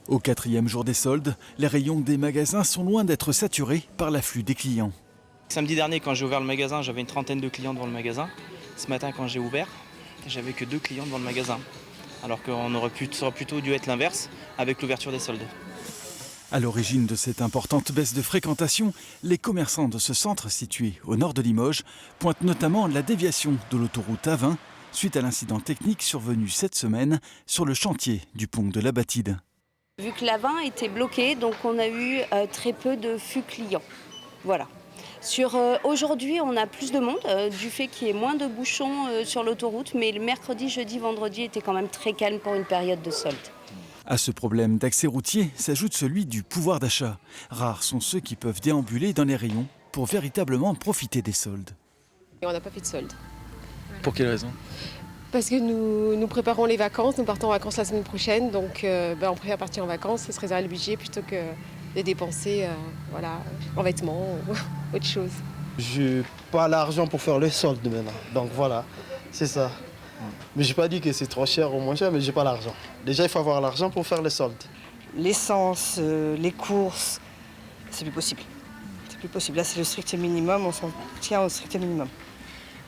Au 4e jour des soldes, les rayons des magasins sont loin d'être saturés par l'afflux des clients. Samedi dernier, quand j'ai ouvert le magasin, j'avais une trentaine de clients devant le magasin. Ce matin, quand j'ai ouvert, j'avais que 2 clients devant le magasin. Alors qu'on aurait plutôt dû être l'inverse avec l'ouverture des soldes. À l'origine de cette importante baisse de fréquentation, les commerçants de ce centre situé au nord de Limoges pointent notamment la déviation de l'autoroute A20 suite à l'incident technique survenu cette semaine sur le chantier du pont de la Batide. Vu que l'A20 était bloqué, donc on a eu très peu de flux clients. Voilà. Aujourd'hui, on a plus de monde du fait qu'il y ait moins de bouchons sur l'autoroute, mais le mercredi, jeudi, vendredi était quand même très calme pour une période de solde. À ce problème d'accès routier s'ajoute celui du pouvoir d'achat. Rares sont ceux qui peuvent déambuler dans les rayons pour véritablement profiter des soldes. Et on n'a pas fait de solde. Pour quelle raison? Parce que nous préparons les vacances, nous partons en vacances la semaine prochaine, donc on préfère partir en vacances, se réserver le budget plutôt que de dépenser en vêtements ou autre chose. J'ai pas l'argent pour faire les soldes maintenant, donc voilà, c'est ça. Mais j'ai pas dit que c'est trop cher ou moins cher, mais j'ai pas l'argent. Déjà, il faut avoir l'argent pour faire les soldes. L'essence, les courses, c'est plus possible. C'est plus possible. Là, c'est le strict minimum, on s'en tient au strict minimum.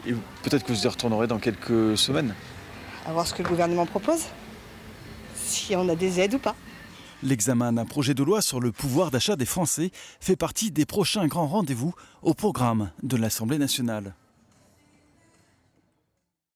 Et peut-être que vous y retournerez dans quelques semaines. À voir ce que le gouvernement propose, si on a des aides ou pas. L'examen d'un projet de loi sur le pouvoir d'achat des Français fait partie des prochains grands rendez-vous au programme de l'Assemblée nationale.